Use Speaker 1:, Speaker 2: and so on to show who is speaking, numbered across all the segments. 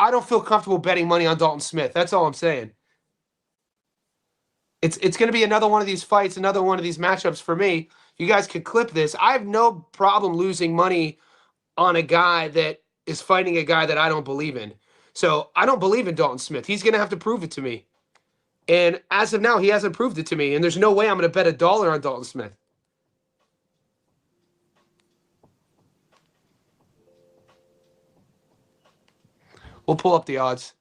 Speaker 1: I don't feel comfortable betting money on Dalton Smith. That's all I'm saying. It's going to be another one of these fights, another one of these matchups for me. You guys could clip this. I have no problem losing money on a guy that is fighting a guy that I don't believe in. So I don't believe in Dalton Smith. He's going to have to prove it to me. And as of now, he hasn't proved it to me. And there's no way I'm going to bet $1 on Dalton Smith. We'll pull up the odds.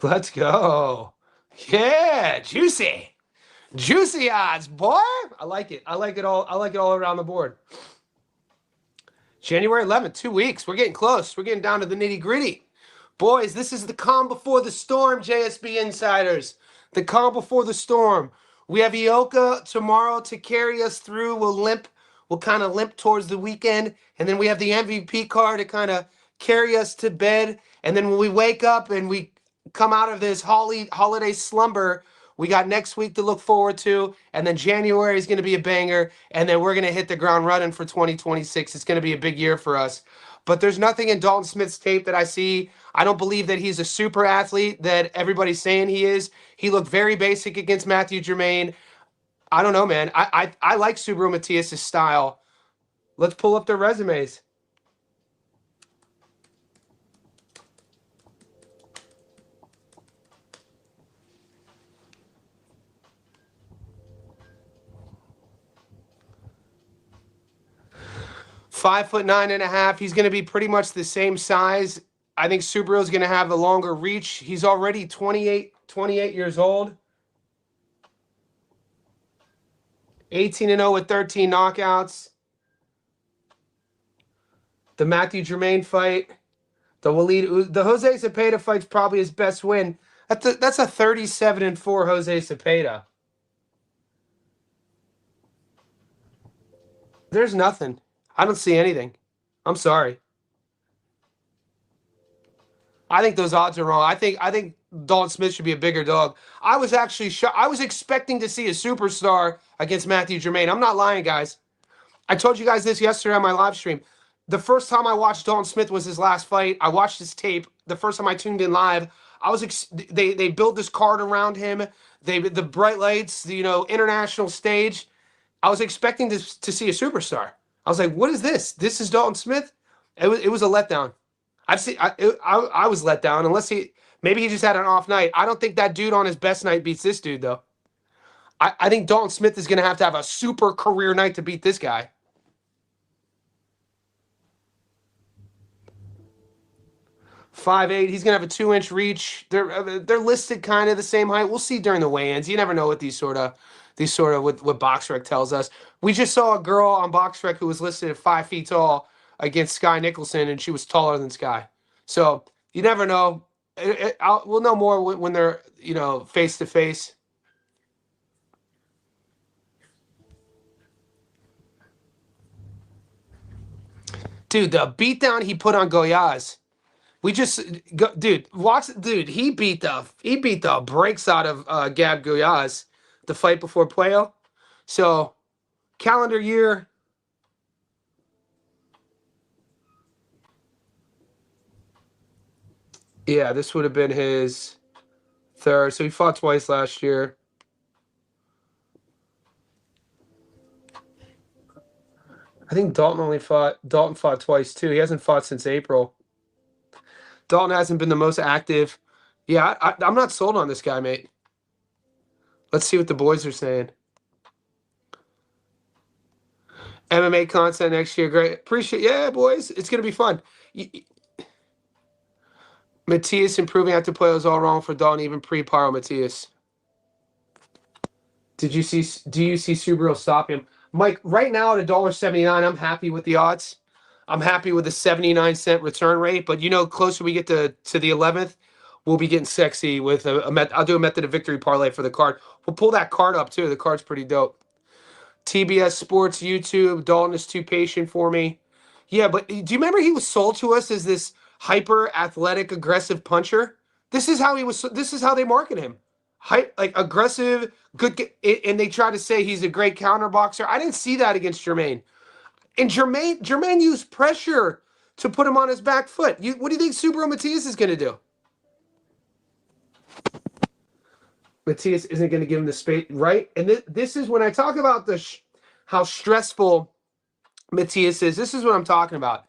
Speaker 1: Let's go. Yeah, juicy. Juicy odds, boy. I like it. I like it all. I like it all around the board. January 11th, 2 weeks. We're getting close. We're getting down to the nitty-gritty. Boys, this is the calm before the storm, JSB Insiders. The calm before the storm. We have Ioka tomorrow to carry us through. We'll kind of limp towards the weekend. And then we have the MVP card to kind of carry us to bed. And then when we wake up and we come out of this holiday slumber, we got next week to look forward to, and then January is going to be a banger, and then we're going to hit the ground running for 2026. It's going to be a big year for us. But there's nothing in Dalton Smith's tape that I see. I don't believe that he's a super athlete that everybody's saying he is. He looked very basic against Matthew Germain. I don't know, man. I like Subriel Matias' style. Let's pull up their resumes. Five foot 9.5. He's going to be pretty much the same size. I think Subriel is going to have a longer reach. He's already 28 years old. 18-0 with 13 knockouts. The Matthew Germain fight. The Jose Cepeda fight's probably his best win. That's a 37-4 Jose Cepeda. There's nothing. I don't see anything. I'm sorry. I think those odds are wrong. I think Dalton Smith should be a bigger dog. I was actually shocked. I was expecting to see a superstar against Matthew Germain. I'm not lying, guys. I told you guys this yesterday on my live stream. The first time I watched Dalton Smith was his last fight. I watched his tape. The first time I tuned in live, they built this card around him. The bright lights, international stage. I was expecting to see a superstar. I was like, what is this? This is Dalton Smith? It was a letdown. I was let down, unless maybe he just had an off night. I don't think that dude on his best night beats this dude, though. I think Dalton Smith is going to have a super career night to beat this guy. .58. He's going to have a 2-inch reach. They're listed kind of the same height. We'll see during the weigh-ins. You never know what these sort of what BoxRec tells us. We just saw a girl on BoxRec who was listed at 5 feet tall against Sky Nicholson, and she was taller than Sky. So you never know. We'll know more when they're face to face. Dude, the beatdown he put on Goyaz. He beat the brakes out of Gab Goyaz the fight before Puello. So calendar year. Yeah, this would have been his third. So he fought twice last year. I think Dalton fought twice too. He hasn't fought since April. Dalton hasn't been the most active. Yeah, I'm not sold on this guy, mate. Let's see what the boys are saying. MMA content next year. Great. Appreciate. Yeah, boys. It's going to be fun. Matias improving after play was all wrong for Dalton, even pre-Paro Matias. Do you see Subriel stop him? Mike, right now at $1.79, I'm happy with the odds. I'm happy with the 79-cent return rate, but closer we get to the 11th, we'll be getting sexy with I'll do a method of victory parlay for the card. We'll pull that card up too. The card's pretty dope. TBS Sports YouTube. Dalton is too patient for me. Yeah, but do you remember he was sold to us as this hyper athletic, aggressive puncher? This is how they market him. like aggressive, good, and they try to say he's a great counter boxer. I didn't see that against Jermaine. And Jermaine used pressure to put him on his back foot. What do you think Subriel Matias is going to do? Matias isn't going to give him the space, right? And this is when I talk about how stressful Matias is. This is what I'm talking about.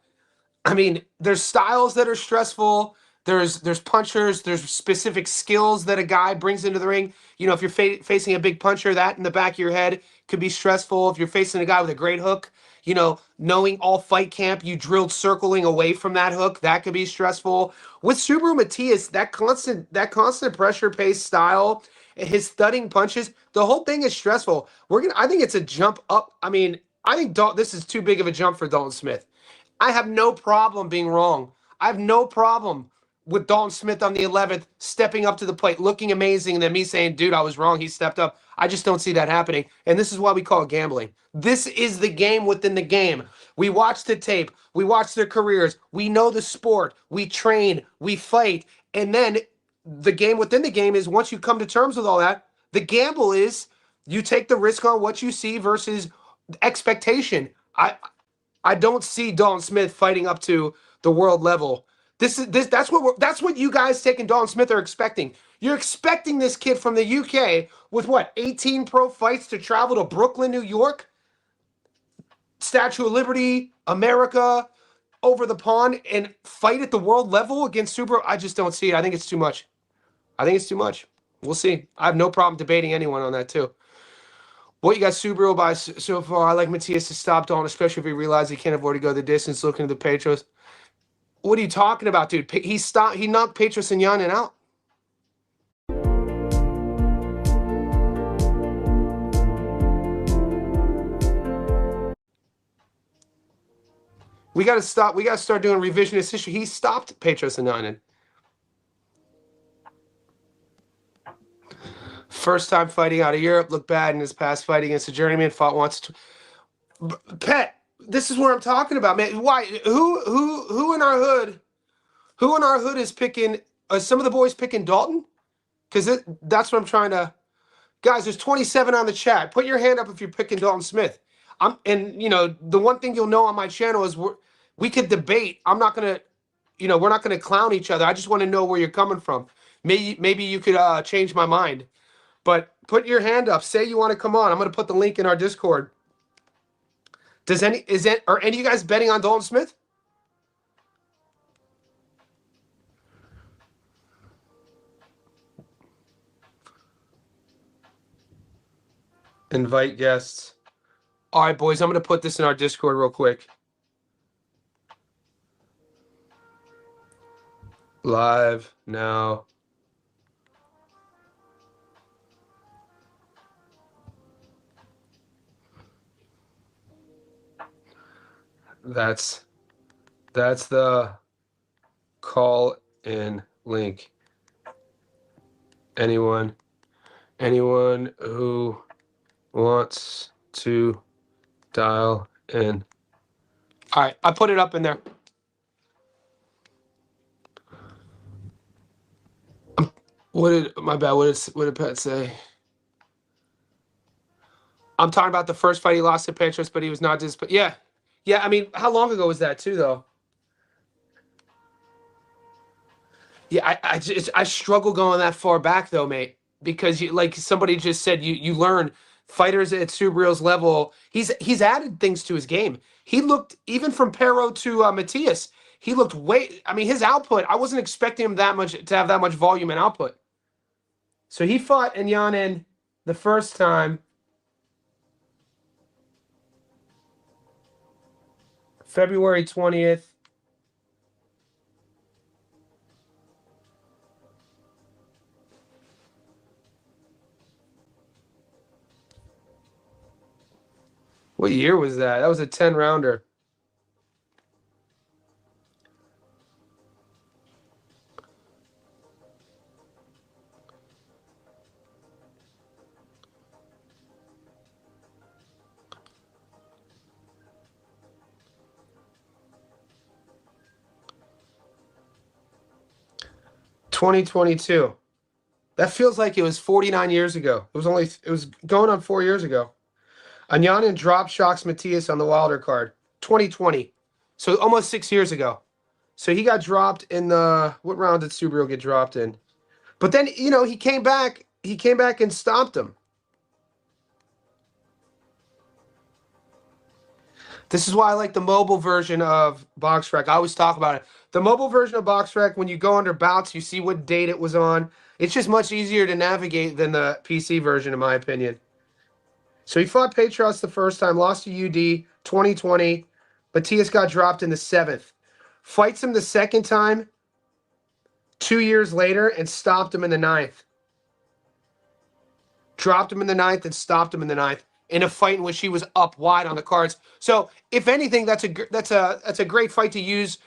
Speaker 1: I mean, there's styles that are stressful. There's punchers. There's specific skills that a guy brings into the ring. You know, if you're facing a big puncher, that in the back of your head could be stressful. If you're facing a guy with a great hook, you know, knowing all fight camp you drilled circling away from that hook, that could be stressful. With Subriel Matias, that constant pressure pace style, his thudding punches, the whole thing is stressful. I think it's a jump up. I mean, I think this is too big of a jump for Dalton Smith. I have no problem being wrong. I have no problem with Dalton Smith on the 11th stepping up to the plate, looking amazing, and then me saying, dude, I was wrong. He stepped up. I just don't see that happening. And this is why we call it gambling. This is the game within the game. We watch the tape. We watch their careers. We know the sport. We train. We fight. And then the game within the game is once you come to terms with all that, the gamble is you take the risk on what you see versus expectation. I don't see Dalton Smith fighting up to the world level. That's what you guys taking Dalton Smith are expecting. You're expecting this kid from the UK with what, 18 pro fights to travel to Brooklyn, New York, Statue of Liberty, America, over the pond, and fight at the world level against Subriel. I just don't see it. I think it's too much. I think it's too much. We'll see. I have no problem debating anyone on that too. What you got Subriel by so far? I like Matias to stop Dalton, especially if he realizes he can't afford to go the distance looking at the Petros. What are you talking about, dude? He knocked Petros and Yanin out. We got to stop. We got to start doing revisionist history. He stopped Petros and Yanin. First time fighting out of Europe, looked bad in his past fight against a journeyman. Fought once. Pet, this is what I'm talking about, man. Why? Who in our hood? Who in our hood is picking? Some of the boys picking Dalton? Because that's what I'm trying to. Guys, there's 27 on the chat. Put your hand up if you're picking Dalton Smith. And you know the one thing you'll know on my channel is we could debate. I'm not gonna, we're not gonna clown each other. I just want to know where you're coming from. Maybe you could change my mind. But put your hand up. Say you want to come on. I'm going to put the link in our Discord. Are any of you guys betting on Dalton Smith? Invite guests. All right, boys. I'm going to put this in our Discord real quick. Live now. That's the call in link. Anyone who wants to dial in. All right, I put it up in there. What did Pat say? I'm talking about the first fight he lost to Petros, but he was not just. But yeah. I mean, how long ago was that too, though? Yeah, I struggle going that far back though, mate, because like somebody just said, you learn fighters at Subriel's level. He's added things to his game. He looked even from Pero to Matias. He looked I mean, his output. I wasn't expecting him to have that much volume and output. So he fought Yanin the first time. February 20th. What year was that? That was a 10-rounder. '22. That feels like it was 49 years ago. It was going on 4 years ago. Anyanin drop shocks Matias on the Wilder card. 2020. So almost 6 years ago. So he got dropped in the what round did Subriel get dropped in? But then, he came back. He came back and stopped him. This is why I like the mobile version of BoxRec. I always talk about it. The mobile version of BoxRec, when you go under bouts, you see what date it was on. It's just much easier to navigate than the PC version, in my opinion. So he fought Petros the first time, lost to UD 2020. Matias got dropped in the 7th. Fights him the second time 2 years later and stopped him in the 9th. Dropped him in the 9th and stopped him in the 9th in a fight in which he was up wide on the cards. So, if anything, that's a great fight to use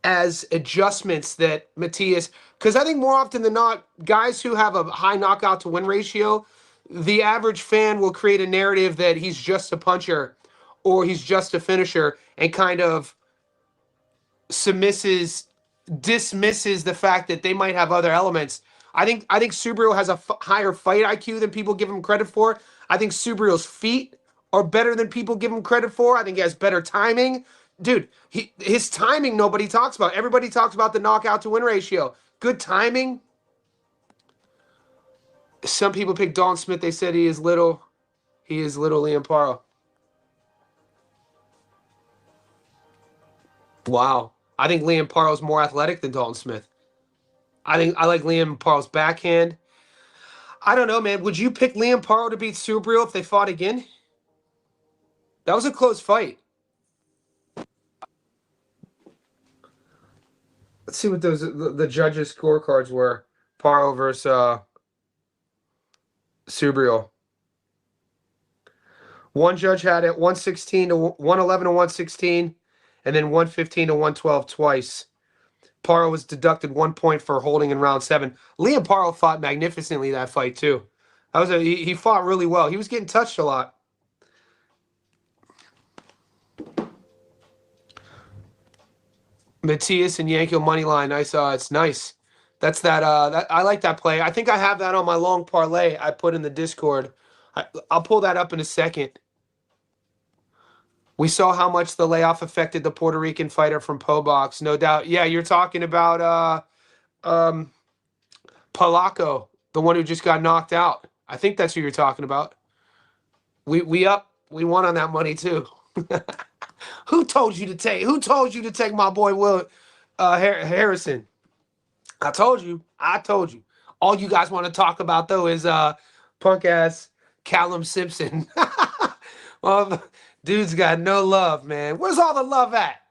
Speaker 1: as adjustments that Matias, because I think more often than not, guys who have a high knockout to win ratio, the average fan will create a narrative that he's just a puncher or he's just a finisher and kind of dismisses the fact that they might have other elements. I think Subriel has a higher fight IQ than people give him credit for. I think Subriel's feet are better than people give him credit for. I think he has better timing. Dude, his timing nobody talks about. Everybody talks about the knockout to win ratio. Good timing. Some people pick Dalton Smith. They said he is little. He is little Liam Paro. Wow. I think Liam Paro is more athletic than Dalton Smith. I like Liam Paro's backhand. I don't know, man. Would you pick Liam Paro to beat Subriel if they fought again? That was a close fight. Let's see what the judges' scorecards were. Paro versus Subriel. One judge had it 116 to 111 to 116, and then 115 to 112 twice. Paro was deducted 1 point for holding in round 7. Liam Paro fought magnificently that fight too. He fought really well. He was getting touched a lot. Matias and Yankel money line. It's nice. That's that. I like that play. I think I have that on my long parlay I put in the Discord. I'll pull that up in a second. We saw how much the layoff affected the Puerto Rican fighter from Pobox, no doubt. Yeah, you're talking about Polaco, the one who just got knocked out. I think that's who you're talking about. We won on that money too. Who told you to take my boy Will Harrison? I told you. All you guys want to talk about though is punk ass Callum Simpson. Well, dude's got no love, man. Where's all the love at?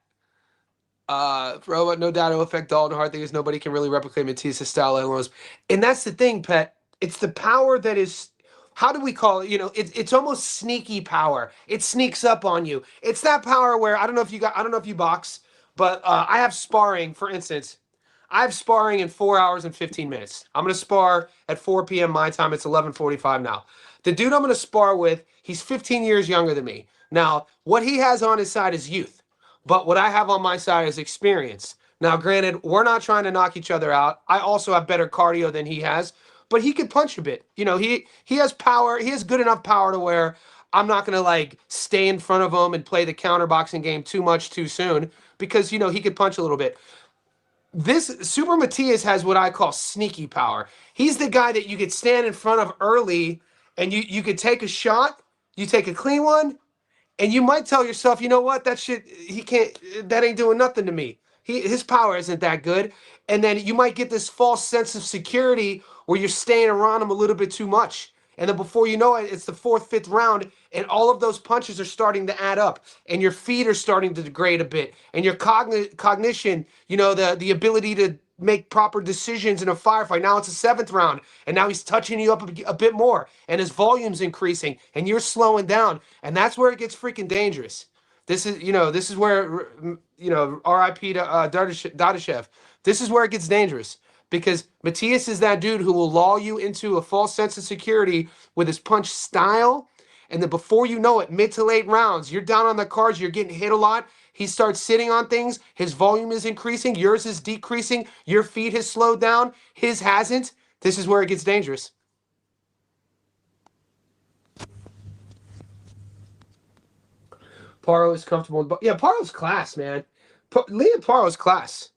Speaker 1: Robot, no doubt it will affect Dalton. Hard thing is nobody can really replicate Matias' style almost. And that's the thing, Pet. It's the power that is, how do we call it? It's almost sneaky power. It sneaks up on you. It's that power where I don't know if you box, but I have sparring, for instance. I have sparring in 4 hours and 15 minutes. I'm gonna spar at 4 p.m. my time. It's 11:45 now. The dude I'm gonna spar with, he's 15 years younger than me. Now, what he has on his side is youth, but what I have on my side is experience. Now, granted, we're not trying to knock each other out. I also have better cardio than he has, but he could punch a bit. He has power. He has good enough power to where I'm not going to stay in front of him and play the counterboxing game too much too soon because, he could punch a little bit. This Super Matias has what I call sneaky power. He's the guy that you could stand in front of early and you could take a shot, you take a clean one, and you might tell yourself, you know what, that ain't doing nothing to me. His power isn't that good. And then you might get this false sense of security where you're staying around him a little bit too much. And then before you know it, it's the 4th, 5th round, and all of those punches are starting to add up, and your feet are starting to degrade a bit, and your cognition, the ability to make proper decisions in a firefight. Now it's the 7th round, and now he's touching you up a bit more, and his volume's increasing, and you're slowing down, and that's where it gets freaking dangerous. This is where, R.I.P. to Dadashev. This is where it gets dangerous. Because Matias is that dude who will lull you into a false sense of security with his punch style. And then before you know it, mid to late rounds, you're down on the cards, you're getting hit a lot. he starts sitting on things, his volume is increasing, yours is decreasing, your feet has slowed down, his hasn't. This is where it gets dangerous. Paro is comfortable. But yeah, Paro's class, man. Liam Paro's class.